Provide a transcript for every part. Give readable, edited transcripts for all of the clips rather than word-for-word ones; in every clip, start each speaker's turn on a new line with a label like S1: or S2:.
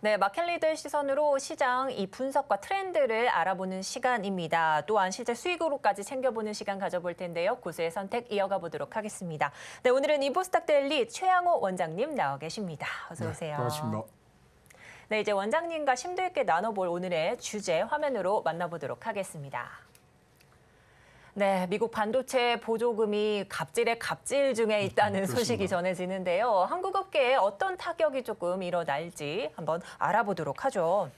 S1: 네, 마켓리더의 시선으로 시장 이 분석과 트렌드를 알아보는 시간입니다. 또한 실제 수익으로까지 챙겨보는 시간 가져볼 텐데요. 고수의 선택 이어가 보도록 하겠습니다. 네, 오늘은 인포스탁데일리 최양호 원장님 나와 계십니다. 어서 오세요.
S2: 네, 반갑습니다.
S1: 네, 이제 원장님과 심도 있게 나눠볼 오늘의 주제 화면으로 만나보도록 하겠습니다. 네, 미국 반도체 보조금이 갑질의 갑질 중에 있다는 소식이 전해지는데요. 한국 업계에 어떤 타격이 조금 일어날지 한번 알아보도록 하죠.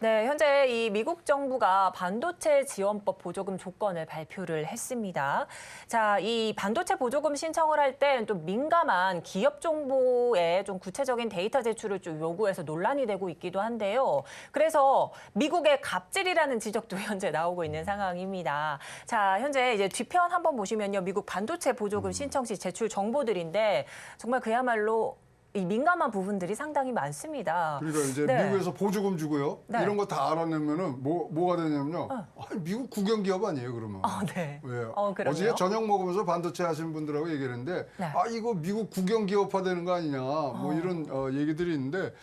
S1: 네, 현재 이 미국 정부가 반도체 지원법 보조금 조건을 발표를 했습니다. 자, 이 반도체 보조금 신청을 할 때 또 민감한 기업 정보에 좀 구체적인 데이터 제출을 좀 요구해서 논란이 되고 있기도 한데요. 그래서 미국의 갑질이라는 지적도 현재 나오고 있는 상황입니다. 자, 현재 이제 뒤편 한번 보시면요. 미국 반도체 보조금 신청 시 제출 정보들인데 정말 그야말로 이 민감한 부분들이 상당히 많습니다.
S2: 그러니까 이제
S1: 네.
S2: 미국에서 보조금 주고요.
S1: 네.
S2: 이런 거 다 알아내면은 뭐가 되냐면요. 미국 국영 기업 아니에요, 그러면.
S1: 네.
S2: 왜요?
S1: 그럼요.
S2: 어제 저녁 먹으면서 반도체 하시는 분들하고 얘기했는데
S1: 네.
S2: 이거 미국 국영 기업화 되는 거 아니냐. 뭐 이런 얘기들이 있는데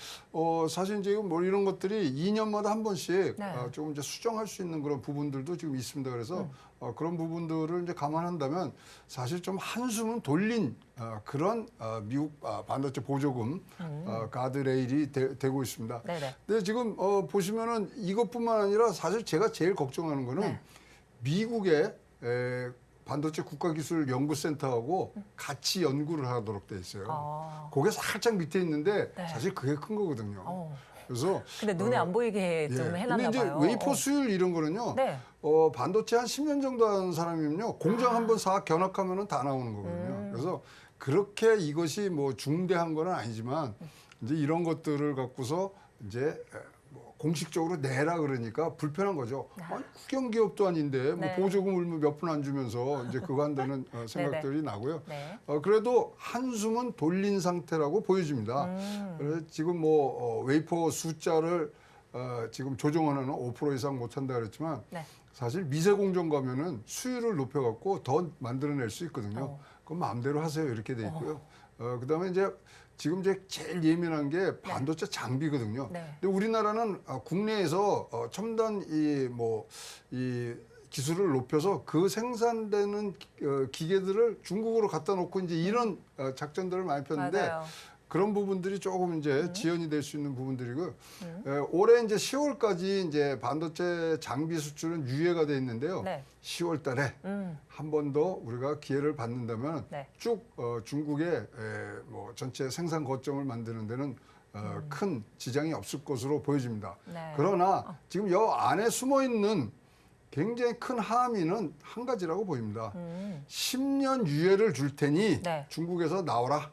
S2: 사실 이제 뭐 이런 것들이 2년마다 한 번씩
S1: 네.
S2: 조금 이제 수정할 수 있는 그런 부분들도 지금 있습니다. 그래서 그런 부분들을 이제 감안한다면 사실 좀 한숨은 돌린 그런 미국 반도체 보조금 가드레일이 되고 있습니다.
S1: 네네.
S2: 근데 지금 보시면은 이것뿐만 아니라 사실 제가 제일 걱정하는 거는
S1: 네.
S2: 미국의 반도체 국가기술연구센터하고 같이 연구를 하도록 돼 있어요. 그게 살짝 밑에 있는데
S1: 네.
S2: 사실 그게 큰 거거든요. 그래서
S1: 근데 눈에 안 보이게 좀
S2: 근데
S1: 해놨나
S2: 이제
S1: 봐요.
S2: 웨이퍼 수율 이런 거는요.
S1: 네.
S2: 반도체 한 10년 정도 하는 사람이면요. 공장 한번 사 견학하면은 다 나오는 거거든요. 그래서 그렇게 이것이 뭐 중대한 건 아니지만 이제 이런 것들을 갖고서 이제 뭐 공식적으로 내라 그러니까 불편한 거죠. 아니, 국영 기업도 아닌데 뭐
S1: 네.
S2: 보조금을 몇 푼 안 주면서 이제 그거 한다는 생각들이 나고요.
S1: 네.
S2: 그래도 한숨은 돌린 상태라고 보여집니다. 그래서 지금 뭐 웨이퍼 숫자를 지금 조정하는 5% 이상 못한다 그랬지만
S1: 네.
S2: 사실 미세 공정 가면은 수율을 높여갖고 더 만들어낼 수 있거든요. 그건 마음대로 하세요 이렇게 돼 있고요. 그다음에 이제 지금 이제 제일 예민한 게 반도체 장비거든요.
S1: 네.
S2: 근데 우리나라는 국내에서 첨단 이 기술을 높여서 그 생산되는 기계들을 중국으로 갖다 놓고 이제 이런 작전들을 많이 폈는데
S1: 맞아요.
S2: 그런 부분들이 조금 이제 지연이 될 수 있는 부분들이고요. 올해 이제 10월까지 이제 반도체 장비 수출은 유예가 돼 있는데요.
S1: 네.
S2: 10월 달에 한 번 더 우리가 기회를 받는다면
S1: 네.
S2: 쭉 중국의 뭐 전체 생산 거점을 만드는 데는 큰 지장이 없을 것으로 보여집니다.
S1: 네.
S2: 그러나 지금 여 안에 숨어 있는 굉장히 큰 함의는 한 가지라고 보입니다. 10년 유예를 줄 테니
S1: 네.
S2: 중국에서 나와라.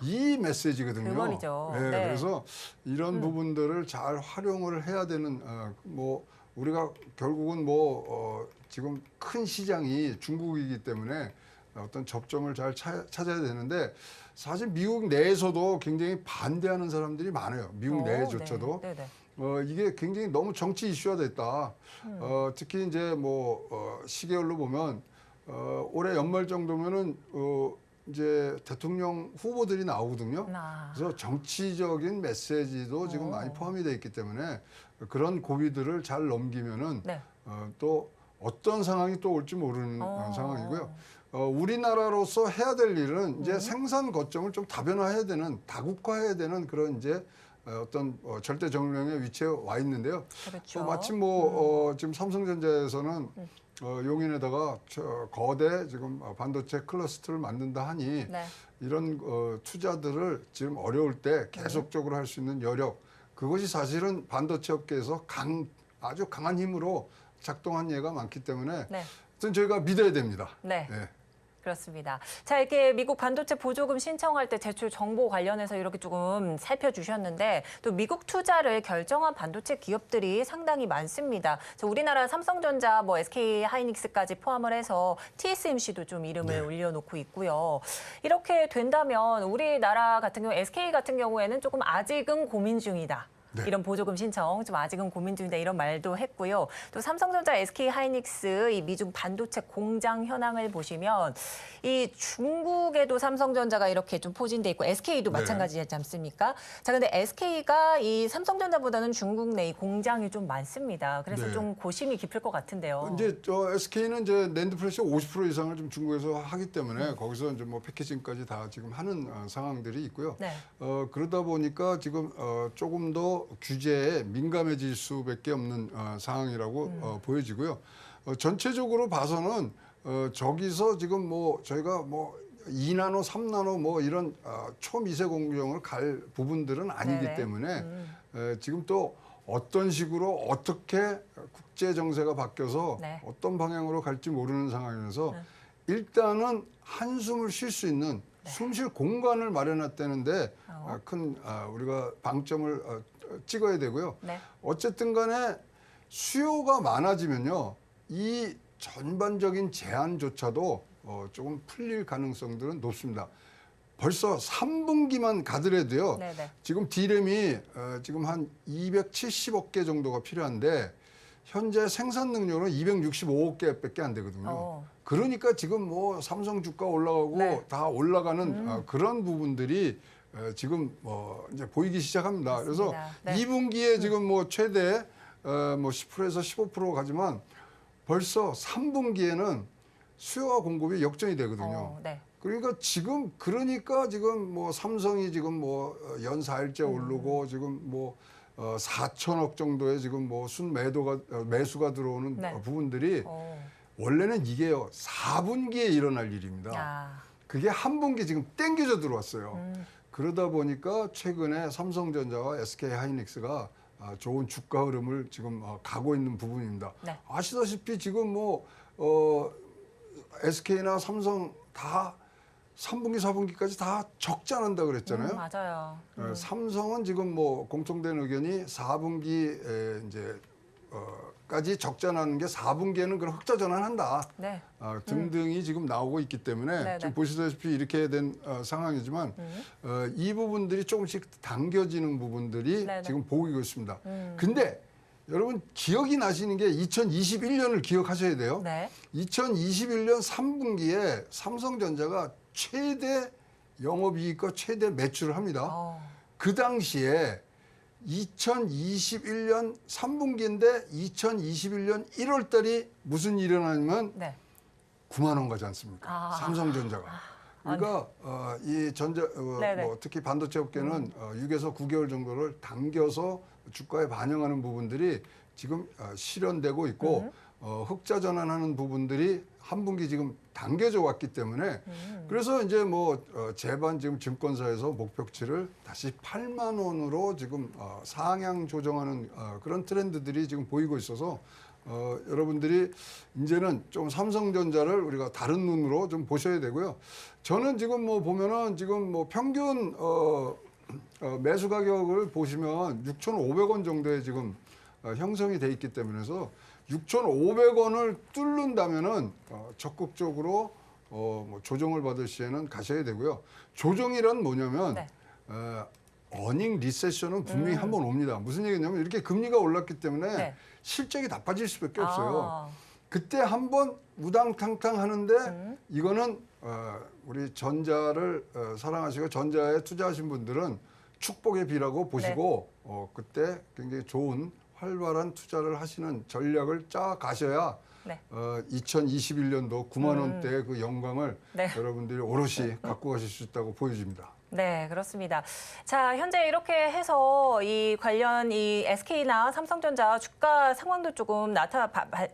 S2: 이 메시지거든요.
S1: 그 말이죠.
S2: 네,
S1: 네.
S2: 그래서 이런 부분들을 잘 활용을 해야 되는 뭐 우리가 결국은 뭐 지금 큰 시장이 중국이기 때문에 어떤 접점을 잘 찾아야 되는데 사실 미국 내에서도 굉장히 반대하는 사람들이 많아요. 미국 내에조차도.
S1: 네.
S2: 이게 굉장히 너무 정치 이슈화 됐다. 특히 이제 뭐 시계열로 보면 올해 연말 정도면은 이제 대통령 후보들이 나오거든요. 그래서 정치적인 메시지도 지금 많이 포함이 되어 있기 때문에 그런 고비들을 잘 넘기면은
S1: 네.
S2: 또 어떤 상황이 또 올지 모르는 상황이고요. 우리나라로서 해야 될 일은 이제 생산 거점을 좀 다변화해야 되는, 다국화해야 되는 그런 이제 어떤 절대 정령의 위치에 와 있는데요.
S1: 그렇죠.
S2: 마침 지금 삼성전자에서는 용인에다가 거대 지금 반도체 클러스터를 만든다 하니
S1: 네.
S2: 이런 투자들을 지금 어려울 때 계속적으로 할 수 있는 여력, 그것이 사실은 반도체 업계에서 아주 강한 힘으로 작동한 예가 많기 때문에
S1: 네.
S2: 하여튼 저희가 믿어야 됩니다.
S1: 네.
S2: 네.
S1: 그렇습니다. 자, 이렇게 미국 반도체 보조금 신청할 때 제출 정보 관련해서 이렇게 조금 살펴주셨는데 또 미국 투자를 결정한 반도체 기업들이 상당히 많습니다. 우리나라 삼성전자, 뭐 SK 하이닉스까지 포함을 해서 TSMC도 좀 이름을 올려놓고 있고요. 이렇게 된다면 우리나라 같은 경우 SK 같은 경우에는 조금 아직은 고민 중이다.
S2: 네.
S1: 이런 보조금 신청 좀 아직은 고민 중이다 이런 말도 했고요. 또 삼성전자, SK하이닉스 이 미중 반도체 공장 현황을 보시면 이 중국에도 삼성전자가 이렇게 좀 포진돼 있고 SK도
S2: 네.
S1: 마찬가지지 않습니까? 자, 근데 SK가 이 삼성전자보다는 중국 내 이 공장이 좀 많습니다. 그래서
S2: 네.
S1: 좀 고심이 깊을 것 같은데요.
S2: 이제 SK는 이제 낸드 프레시 50% 이상을 좀 중국에서 하기 때문에 거기서 이제 뭐 패키징까지 다 지금 하는 상황들이 있고요.
S1: 네.
S2: 그러다 보니까 지금 조금 더 규제에 민감해질 수밖에 없는 상황이라고 보여지고요. 전체적으로 봐서는 저기서 지금 뭐 저희가 뭐 2나노, 3나노 뭐 이런 초미세 공정을 갈 부분들은 아니기
S1: 네네.
S2: 때문에 지금 또 어떤 식으로 어떻게 국제 정세가 바뀌어서
S1: 네.
S2: 어떤 방향으로 갈지 모르는 상황이면서 일단은 한숨을 쉴 수 있는 숨 쉴 공간을 마련했다는데 큰 우리가 방점을 찍어야 되고요.
S1: 네.
S2: 어쨌든 간에 수요가 많아지면요. 이 전반적인 제한조차도 조금 풀릴 가능성들은 높습니다. 벌써 3분기만 가더라도요.
S1: 네네.
S2: 지금 D램이 지금 한 270억 개 정도가 필요한데 현재 생산 능력은 265억 개밖에 안 되거든요. 그러니까 지금 뭐 삼성 주가 올라가고
S1: 네.
S2: 다 올라가는 그런 부분들이 지금 이제 보이기 시작합니다.
S1: 맞습니다.
S2: 그래서
S1: 네.
S2: 2분기에 지금 뭐 최대 뭐 10%에서 15% 가지만 벌써 3분기에는 수요와 공급이 역전이 되거든요.
S1: 네.
S2: 그러니까 지금 뭐 삼성이 지금 뭐 연 4일째 오르고 지금 뭐 4천억 정도의 지금 뭐 매수가 들어오는
S1: 네.
S2: 부분들이 원래는 이게요 4분기에 일어날 일입니다.
S1: 아,
S2: 그게 한 분기 지금 땡겨져 들어왔어요. 그러다 보니까 최근에 삼성전자와 SK하이닉스가 좋은 주가 흐름을 지금 가고 있는 부분입니다.
S1: 네.
S2: 아시다시피 지금 뭐 SK나 삼성 다 3분기, 4분기까지 다 적자 난다 그랬잖아요.
S1: 맞아요.
S2: 삼성은 지금 뭐 공통된 의견이 4분기에 이제 까지 적자 나는 게 4분기에는 그런 흑자 전환한다.
S1: 네.
S2: 등등이 지금 나오고 있기 때문에
S1: 네네.
S2: 지금 보시다시피 이렇게 된 상황이지만 이 부분들이 조금씩 당겨지는 부분들이
S1: 네네.
S2: 지금 보이고 있습니다. 근데 여러분 기억이 나시는 게 2021년을 기억하셔야 돼요.
S1: 네.
S2: 2021년 3분기에 삼성전자가 최대 영업이익과 최대 매출을 합니다. 그 당시에 2021년 3분기인데 2021년 1월 달이 무슨 일이 일어나냐면
S1: 네.
S2: 9만 원 가지 않습니까? 삼성전자가. 그러니까 이
S1: 네네.
S2: 뭐 특히 반도체 업계는 6에서 9개월 정도를 당겨서 주가에 반영하는 부분들이 지금 실현되고 있고 흑자 전환하는 부분들이 한 분기 지금 당겨져 왔기 때문에 그래서 이제 뭐 제반 지금 증권사에서 목표치를 다시 8만 원으로 지금 상향 조정하는 그런 트렌드들이 지금 보이고 있어서 여러분들이 이제는 좀 삼성전자를 우리가 다른 눈으로 좀 보셔야 되고요. 저는 지금 뭐 보면은 지금 뭐 평균 매수 가격을 보시면 6,500원 정도에 지금 형성이 돼 있기 때문에서 6,500원을 뚫는다면은 적극적으로 뭐 조정을 받을 시에는 가셔야 되고요. 조정이란 뭐냐면
S1: 네.
S2: 어닝 리세션은 분명히 한번 옵니다. 무슨 얘기냐면 이렇게 금리가 올랐기 때문에
S1: 네.
S2: 실적이 나빠질 수밖에 없어요. 그때 한번 우당탕탕 하는데 이거는 우리 전자를 사랑하시고 전자에 투자하신 분들은 축복의 비라고 보시고 그때 굉장히 좋은 활발한 투자를 하시는 전략을 짜 가셔야
S1: 네.
S2: 2021년도 9만 원대의 그 영광을
S1: 네.
S2: 여러분들이 오롯이 갖고 가실 수 있다고 보여집니다.
S1: 네, 그렇습니다. 자, 현재 이렇게 해서 이 관련 이 SK나 삼성전자 주가 상황도 조금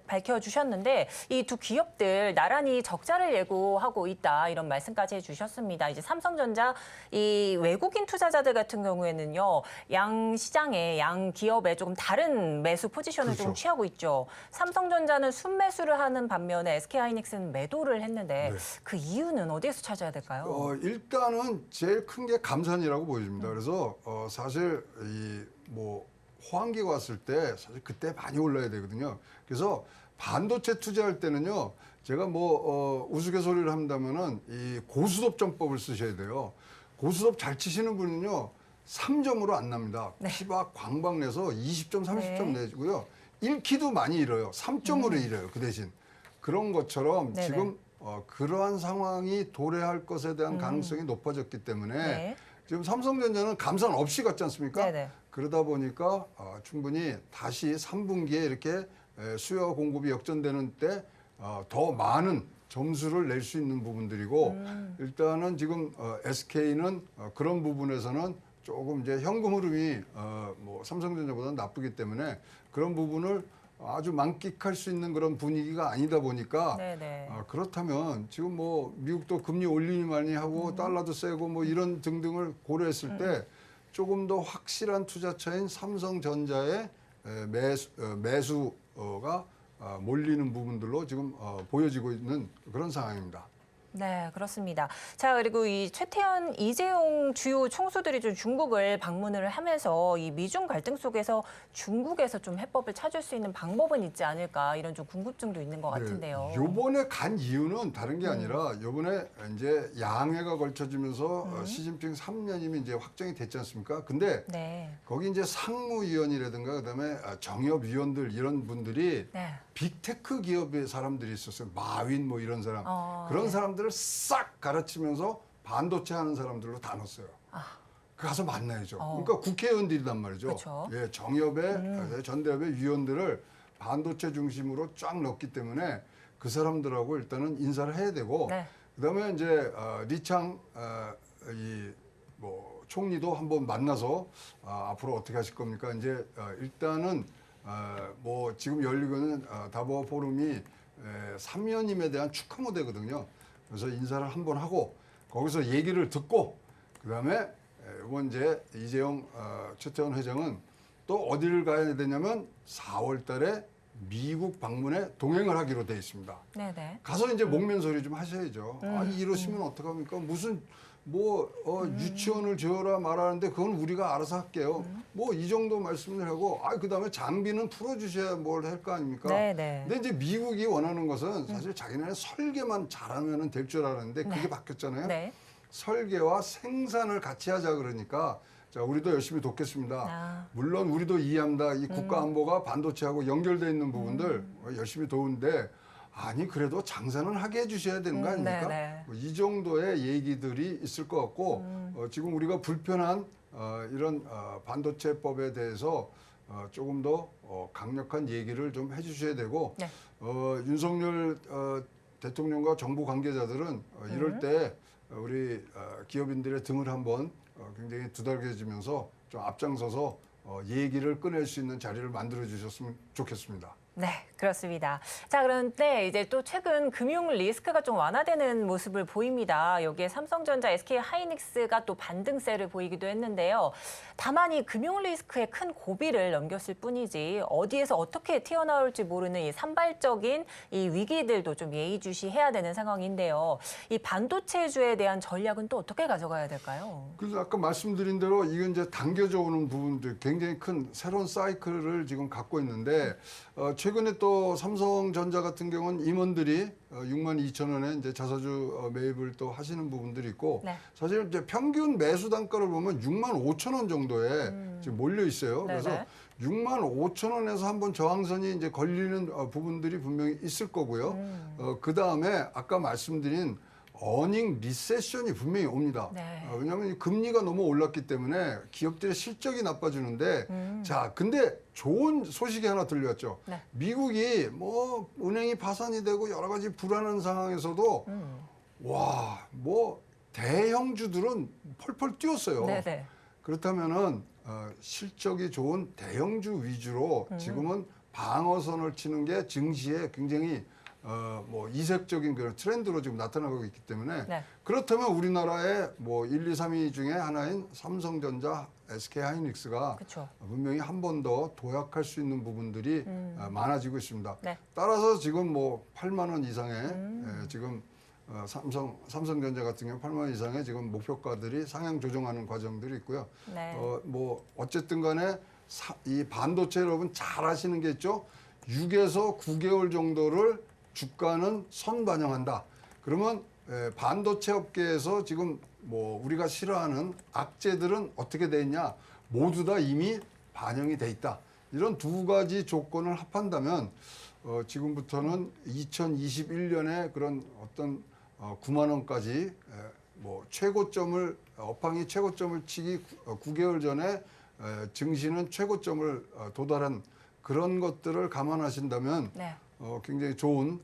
S1: 밝혀주셨는데 이 두 기업들 나란히 적자를 예고하고 있다 이런 말씀까지 해주셨습니다. 이제 삼성전자 이 외국인 투자자들 같은 경우에는요 양 시장에 양 기업에 조금 다른 매수 포지션을
S2: 그렇죠.
S1: 좀 취하고 있죠. 삼성전자는 순매수를 하는 반면에 SK하이닉스는 매도를 했는데
S2: 네.
S1: 그 이유는 어디에서 찾아야 될까요?
S2: 일단은 제일 큰 게 감산이라고 보여집니다. 그래서 사실 이 뭐 호황기가 왔을 때 사실 그때 많이 올라야 되거든요. 그래서 반도체 투자할 때는요, 제가 뭐 우스갯소리를 한다면은 이 고수톱 전법을 쓰셔야 돼요. 고수톱 잘 치시는 분은요, 3점으로 안 납니다.
S1: 네.
S2: 피박 광박 내서 20점, 30점
S1: 네.
S2: 내주고요. 1키도 많이 잃어요. 3점으로 잃어요. 그 대신. 그런 것처럼
S1: 네네.
S2: 지금 그러한 상황이 도래할 것에 대한 가능성이 높아졌기 때문에
S1: 네.
S2: 지금 삼성전자는 감산 없이 갔지 않습니까?
S1: 네네.
S2: 그러다 보니까 충분히 다시 3분기에 이렇게 수요와 공급이 역전되는 때 더 많은 점수를 낼 수 있는 부분들이고 일단은 지금 SK는 그런 부분에서는 조금 이제 현금 흐름이 뭐 삼성전자보다는 나쁘기 때문에 그런 부분을 아주 만끽할 수 있는 그런 분위기가 아니다 보니까
S1: 네네.
S2: 그렇다면 지금 뭐 미국도 금리 올리니 많이 하고 달러도 세고 뭐 이런 등등을 고려했을 때 조금 더 확실한 투자처인 삼성전자의 매수가 몰리는 부분들로 지금 보여지고 있는 그런 상황입니다.
S1: 네, 그렇습니다. 자, 그리고 이 최태원, 이재용 주요 총수들이 좀 중국을 방문을 하면서 이 미중 갈등 속에서 중국에서 좀 해법을 찾을 수 있는 방법은 있지 않을까 이런 좀 궁금증도 있는 것 같은데요.
S2: 요번에 간 이유는 다른 게 아니라 요번에 이제 양회가 걸쳐지면서 시진핑 3년임이 이제 확정이 됐지 않습니까? 근데
S1: 네.
S2: 거기 이제 상무위원이라든가 그다음에 정협위원들 이런 분들이
S1: 네.
S2: 빅테크 기업의 사람들이 있었어요. 마윈 뭐 이런 사람. 그런
S1: 네.
S2: 사람들을 싹 가르치면서 반도체 하는 사람들로 다 넣었어요. 가서 만나야죠. 그러니까 국회의원들이란 말이죠.
S1: 그렇죠.
S2: 예, 정협의 전대협의 위원들을 반도체 중심으로 쫙 넣었기 때문에 그 사람들하고 일단은 인사를 해야 되고
S1: 네.
S2: 그다음에 이제 리창 이 뭐 총리도 한번 만나서 앞으로 어떻게 하실 겁니까? 이제 일단은 뭐 지금 열리고 있는 다보아 포럼이 3년임에 대한 축하 무대거든요. 그래서 인사를 한번 하고 거기서 얘기를 듣고 그다음에 이번 이제 이재용 최태원 회장은 또 어디를 가야 되냐면 4월 달에 미국 방문에 동행을 하기로 돼 있습니다.
S1: 네네.
S2: 가서 이제 목면 소리 좀 하셔야죠. 아니 이러시면 어떡합니까? 무슨 뭐 유치원을 지어라 말하는데 그건 우리가 알아서 할게요. 뭐 이 정도 말씀을 하고 그다음에 장비는 풀어주셔야 뭘 할 거 아닙니까?
S1: 네네.
S2: 근데 이제 미국이 원하는 것은 사실 자기네 설계만 잘하면 될 줄 알았는데 그게 바뀌었잖아요.
S1: 네.
S2: 설계와 생산을 같이 하자 그러니까 자 우리도 열심히 돕겠습니다. 물론 우리도 이해합니다. 이 국가 안보가 반도체하고 연결돼 있는 부분들 열심히 도우는데 아니 그래도 장사는 하게 해주셔야 되는 거 아닙니까?
S1: 네네.
S2: 뭐이 정도의 얘기들이 있을 것 같고 지금 우리가 불편한 이런 반도체법에 대해서 조금 더 강력한 얘기를 좀 해주셔야 되고
S1: 네.
S2: 윤석열 대통령과 정부 관계자들은 이럴 때 우리 기업인들의 등을 한번 굉장히 두달겨지면서 좀 앞장서서 얘기를 꺼낼 수 있는 자리를 만들어 주셨으면 좋겠습니다.
S1: 네, 그렇습니다. 자, 그런데 이제 또 최근 금융 리스크가 좀 완화되는 모습을 보입니다. 여기에 삼성전자, SK 하이닉스가 또 반등세를 보이기도 했는데요. 다만 이 금융 리스크에 큰 고비를 넘겼을 뿐이지 어디에서 어떻게 튀어나올지 모르는 이 산발적인 이 위기들도 좀 예의주시해야 되는 상황인데요. 이 반도체주에 대한 전략은 또 어떻게 가져가야 될까요?
S2: 그래서 아까 말씀드린 대로 이건 이제 당겨져 오는 부분들 굉장히 큰 새로운 사이클을 지금 갖고 있는데 최근에 또 삼성전자 같은 경우는 임원들이 62,000원에 이제 자사주 매입을 또 하시는 부분들이 있고
S1: 네.
S2: 사실 이제 평균 매수 단가를 보면 65,000원 정도에 지금 몰려 있어요.
S1: 네네.
S2: 그래서 65,000원에서 한번 저항선이 이제 걸리는 부분들이 분명히 있을 거고요. 그 다음에 아까 말씀드린 어닝 리세션이 분명히 옵니다.
S1: 네.
S2: 왜냐하면 이 금리가 너무 올랐기 때문에 기업들의 실적이 나빠지는데 자 근데 좋은 소식이 하나 들려왔죠.
S1: 네.
S2: 미국이 뭐 은행이 파산이 되고 여러 가지 불안한 상황에서도 와 뭐 대형주들은 펄펄 뛰었어요.
S1: 네네.
S2: 그렇다면은 실적이 좋은 대형주 위주로 지금은 방어선을 치는 게 증시에 굉장히 뭐 이색적인 그런 트렌드로 지금 나타나고 있기 때문에
S1: 네.
S2: 그렇다면 우리나라의 뭐 1, 2, 3위 중에 하나인 삼성전자, SK 하이닉스가
S1: 그렇죠.
S2: 분명히 한 번 더 도약할 수 있는 부분들이 많아지고 있습니다.
S1: 네.
S2: 따라서 지금 뭐 8만 원 이상의 지금 삼성전자 같은 경우 8만 원 이상의 지금 목표가들이 상향 조정하는 과정들이 있고요.
S1: 네.
S2: 뭐 어쨌든 간에 이 반도체 여러분 잘 아시는 게 있죠. 6에서 9개월 정도를 주가는 선반영한다. 그러면 반도체 업계에서 지금 뭐 우리가 싫어하는 악재들은 어떻게 돼 있냐? 모두 다 이미 반영이 돼 있다. 이런 두 가지 조건을 합한다면 지금부터는 2021년에 그런 어떤 9만 원까지 뭐 최고점을 업황이 최고점을 치기 9개월 전에 증시는 최고점을 도달한 그런 것들을 감안하신다면
S1: 네.
S2: 굉장히 좋은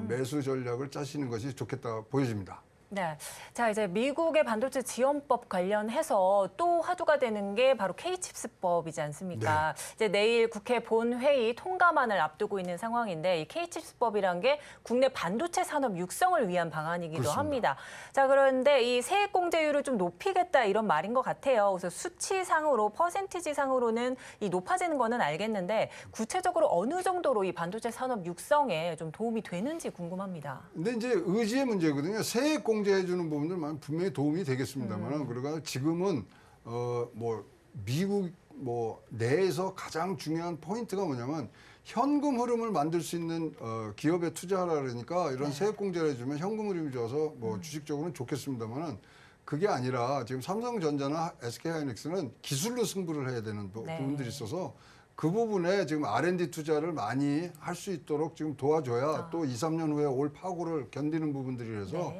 S2: 매수 전략을 짜시는 것이 좋겠다 보여집니다.
S1: 네. 자, 이제 미국의 반도체 지원법 관련해서 또 화두가 되는 게 바로 K칩스법이지 않습니까? 이제 내일 국회 본회의 통과만을 앞두고 있는 상황인데 이 K칩스법이란 게 국내 반도체 산업 육성을 위한 방안이기도
S2: 그렇습니다.
S1: 합니다. 자, 그런데 이 세액 공제율을 좀 높이겠다 이런 말인 것 같아요. 그래서 수치상으로 퍼센티지상으로는 이 높아지는 거는 알겠는데 구체적으로 어느 정도로 이 반도체 산업 육성에 좀 도움이 되는지 궁금합니다.
S2: 근데 이제 의지의 문제거든요. 세액 공제해 주는 부분들만 분명히 도움이 되겠습니다만, 그러니까 지금은 뭐 미국 뭐 내에서 가장 중요한 포인트가 뭐냐면 현금 흐름을 만들 수 있는 기업에 투자하라 그러니까 이런 세액 공제를 해주면 현금 흐름이 좋아서 뭐 주식적으로는 좋겠습니다만은 그게 아니라 지금 삼성전자나 SK하이닉스는 기술로 승부를 해야 되는 부분들이 있어서 그 부분에 지금 R&D 투자를 많이 할 수 있도록 지금 도와줘야 또 2, 3년 후에 올 파고를 견디는 부분들이라서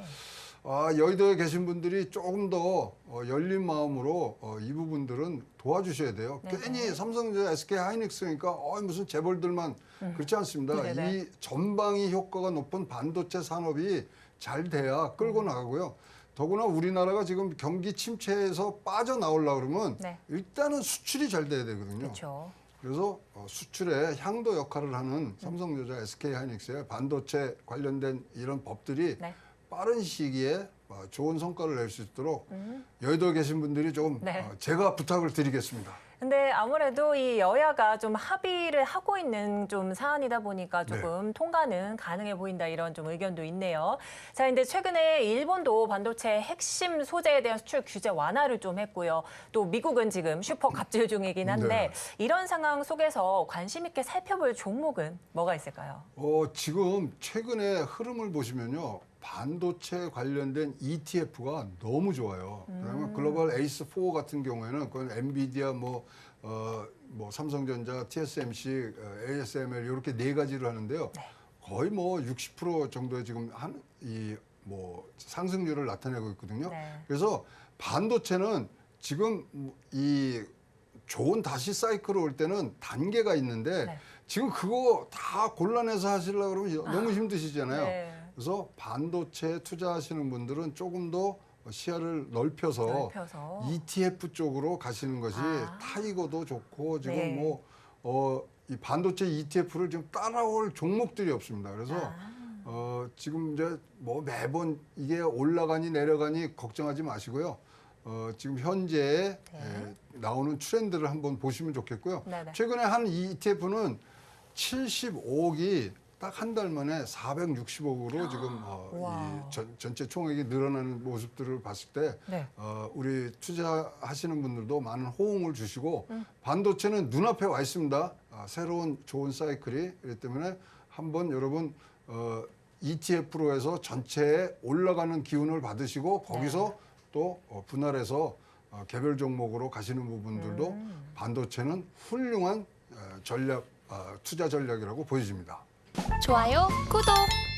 S2: 여의도에 계신 분들이 조금 더 열린 마음으로 이 부분들은 도와주셔야 돼요. 괜히 삼성전자, SK하이닉스니까 무슨 재벌들만 그렇지 않습니다.
S1: 네네.
S2: 이 전방위 효과가 높은 반도체 산업이 잘 돼야 끌고 나가고요. 더구나 우리나라가 지금 경기 침체에서 빠져나오려고 그러면 일단은 수출이 잘 돼야 되거든요.
S1: 그렇죠.
S2: 그래서 수출의 향도 역할을 하는 삼성전자, SK하이닉스의 반도체 관련된 이런 법들이 빠른 시기에 좋은 성과를 낼 수 있도록 여의도에 계신 분들이 좀 제가 부탁을 드리겠습니다.
S1: 근데 아무래도 이 여야가 좀 합의를 하고 있는 좀 사안이다 보니까 조금 통과는 가능해 보인다 이런 좀 의견도 있네요. 자, 근데 최근에 일본도 반도체 핵심 소재에 대한 수출 규제 완화를 좀 했고요. 또 미국은 지금 슈퍼 갑질 중이긴 한데 이런 상황 속에서 관심 있게 살펴볼 종목은 뭐가 있을까요?
S2: 지금 최근에 흐름을 보시면요. 반도체 관련된 ETF가 너무 좋아요. 그다음에 글로벌 에이스 4 같은 경우에는 그건 엔비디아, 뭐 삼성전자, TSMC, ASML 이렇게 네 가지를 하는데요. 거의 뭐 60% 정도의 지금 상승률을 나타내고 있거든요. 그래서 반도체는 지금 이 좋은 다시 사이클 올 때는 단계가 있는데 지금 그거 다 골라내서 하시려고 그러면 너무 힘드시잖아요. 그래서 반도체에 투자하시는 분들은 조금 더 시야를 넓혀서 ETF 쪽으로 가시는 것이 타이거도 좋고 지금 이 반도체 ETF를 지금 따라올 종목들이 없습니다. 그래서 지금 이제 뭐 매번 이게 올라가니 내려가니 걱정하지 마시고요. 지금 현재 나오는 트렌드를 한번 보시면 좋겠고요. 최근에 한 ETF는 75억이 딱 한 달 만에 460억으로 지금 전체 총액이 늘어나는 모습들을 봤을 때 우리 투자하시는 분들도 많은 호응을 주시고 반도체는 눈앞에 와 있습니다. 새로운 좋은 사이클이. 그렇기 때문에 한번 여러분 ETF로 해서 전체에 올라가는 기운을 받으시고 거기서 또 분할해서 개별 종목으로 가시는 부분들도 반도체는 훌륭한 전략, 투자 전략이라고 보여집니다.
S3: 좋아요, 구독!